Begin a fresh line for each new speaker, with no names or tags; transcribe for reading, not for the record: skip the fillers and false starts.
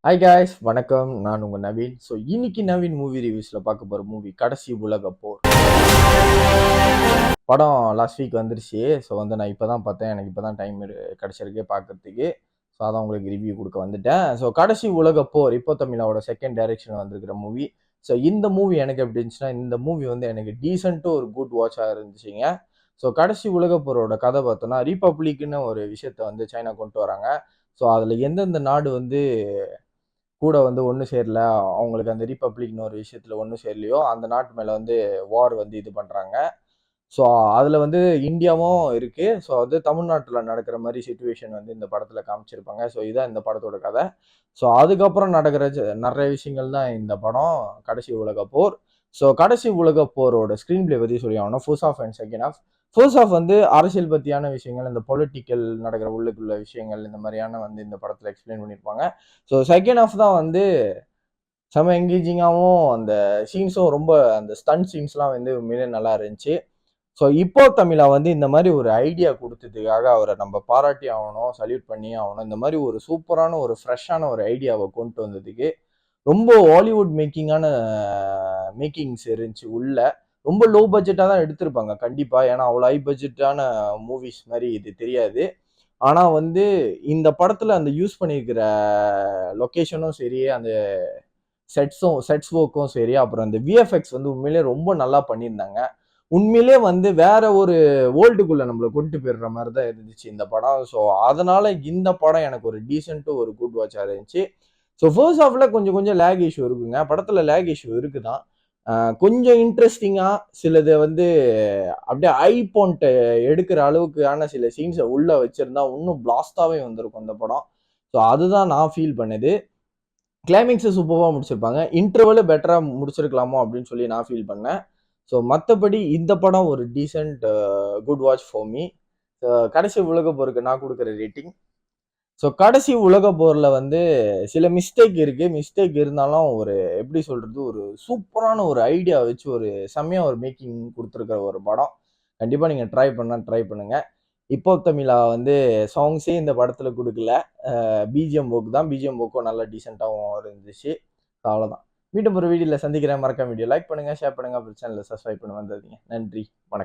Hi guys, வணக்கம். நான் உங்க நவீன். ஸோ இன்னைக்கு நவீன் மூவி ரிவ்யூஸ்ல பார்க்க போற மூவி கடைசி உலக போர். படம் லாஸ்ட் வீக் வந்துருச்சு. ஸோ நான் இப்போ தான் பார்த்தேன். எனக்கு இப்போ தான் டைம் கிடைச்சிருக்கு பார்க்கறதுக்கு. ஸோ அதான் உங்களுக்கு ரிவ்யூ கொடுக்க வந்துட்டேன். ஸோ கடைசி உலக போர் இப்போ தமிழாவோட செகண்ட் டைரக்ஷன் வந்திருக்கிற மூவி. ஸோ இந்த மூவி எனக்கு எப்படி இருந்துச்சுன்னா, இந்த மூவி எனக்கு டீசென்ட்டு ஒரு குட் வாட்சாக இருந்துச்சுங்க. ஸோ கடைசி உலக போரோட கதை பார்த்தோன்னா, ரீபப்ளிக்னு ஒரு விஷயத்த சைனா கொண்டு வராங்க. ஸோ அதில் எந்தெந்த நாடு கூட ஒன்று சேரல, அவங்களுக்கு அந்த ரிப்பப்ளிக்னு ஒரு விஷயத்துல ஒன்று சேரலையோ அந்த நாட்டு மேலே வார் இது பண்ணுறாங்க. ஸோ அதில் இந்தியாவும் இருக்கு. ஸோ தமிழ்நாட்டில் நடக்கிற மாதிரி சுச்சுவேஷன் இந்த படத்தில் காமிச்சிருப்பாங்க. ஸோ இதான் இந்த படத்தோட கதை. ஸோ அதுக்கப்புறம் நடக்கிற நிறைய விஷயங்கள் தான் இந்த படம் கடைசி உலக போர். ஸோ கடைசி உலக போரோட ஸ்க்ரீன் பிளே பற்றி சொல்லி ஆகணும். First half and second half. First half அரசியல் பற்றியான விஷயங்கள், இந்த பொலிட்டிக்கல் நடக்கிற உள்ளுக்குள்ள விஷயங்கள், இந்த மாதிரியான இந்த படத்தில் எக்ஸ்பிளைன் பண்ணியிருப்பாங்க. ஸோ செகண்ட் ஆஃப் தான் செம என்கேஜிங்காகவும், அந்த சீன்ஸும் ரொம்ப, அந்த ஸ்டன் சீன்ஸ்லாம் உண்மையிலே நல்லா இருந்துச்சு. ஸோ இப்போ தமிழா இந்த மாதிரி ஒரு ஐடியா கொடுத்ததுக்காக அவரை நம்ம பாராட்டி ஆகணும், சல்யூட் பண்ணி ஆகணும். இந்த மாதிரி ஒரு சூப்பரான ஒரு ஃப்ரெஷ்ஷான ஒரு ஐடியாவை கொண்டு வந்ததுக்கு ரொம்ப ஹாலிவுட் மேக்கிங்ஸ் இருந்துச்சு உள்ள. ரொம்ப லோ பட்ஜெட்டாக தான் எடுத்திருப்பாங்க கண்டிப்பாக, ஏன்னா அவ்வளோ ஹை பட்ஜெட்டான மூவிஸ் மாதிரி இது தெரியாது. ஆனால் இந்த படத்தில் அந்த யூஸ் பண்ணியிருக்கிற லொக்கேஷனும் சரி, அந்த செட்ஸ் ஒர்க்கும் சரி, அப்புறம் அந்த விஎஃப்எக்ஸ் உண்மையிலே ரொம்ப நல்லா பண்ணியிருந்தாங்க. உண்மையிலே வேற ஒரு வேர்ல்டுக்குள்ள நம்மளை கொண்டு போயிடுற மாதிரி தான் இருந்துச்சு இந்த படம். ஸோ அதனால இந்த படம் எனக்கு ஒரு டீசென்ட்டு ஒரு குட் வாட்சாக இருந்துச்சு. ஸோ ஃபர்ஸ்ட் ஹாஃப்ல கொஞ்சம் கொஞ்சம் லேக் இஷ்யூ இருக்குங்க. படத்தில் லேக் இஷ்யூ இருக்குதான். கொஞ்சம் இன்ட்ரெஸ்டிங்காக சிலது அப்படியே ஐ பாயிண்ட் எடுக்கிற அளவுக்கான சில சீன்ஸை உள்ள வச்சிருந்தா இன்னும் பிளாஸ்டாகவே வந்திருக்கும் இந்த படம். ஸோ அதுதான் நான் ஃபீல் பண்ணது. கிளைமேக்ஸை சூப்பராக முடிச்சிருப்பாங்க. இன்டர்வலு பெட்டராக முடிச்சிருக்கலாமோ அப்படின்னு சொல்லி நான் ஃபீல் பண்ணேன். ஸோ மற்றபடி இந்த படம் ஒரு decent good watch for me. கடைசி உலக போருக்கு நான் கொடுக்குற ரேட்டிங். ஸோ கடைசி உலக போரில் சில மிஸ்டேக் இருக்கு. மிஸ்டேக் இருந்தாலும் ஒரு எப்படி சொல்றது, ஒரு சூப்பரான ஒரு ஐடியா வச்சு ஒரு செம்மையா ஒரு மேக்கிங் கொடுத்துருக்கிற ஒரு படம். கண்டிப்பாக நீங்கள் ட்ரை பண்ணுங்க. இப்போ தமிழா சாங்ஸே இந்த படத்தில் கொடுக்கல. பிஜிஎம் ஒர்க் தான். பிஜிஎம் ஒர்க்கும் நல்லா டீசெண்டாகவும் இருந்துச்சு. அவ்வளோதான். மீண்டும் ஒரு வீடியோவில் சந்திக்கிறேன். மறக்காம வீடியோ லைக் பண்ணுங்க, ஷேர் பண்ணுங்க, அப்புறம் சேனலை சப்ஸ்கிரைப் பண்ண வந்துடுங்க. நன்றி, வணக்கம்.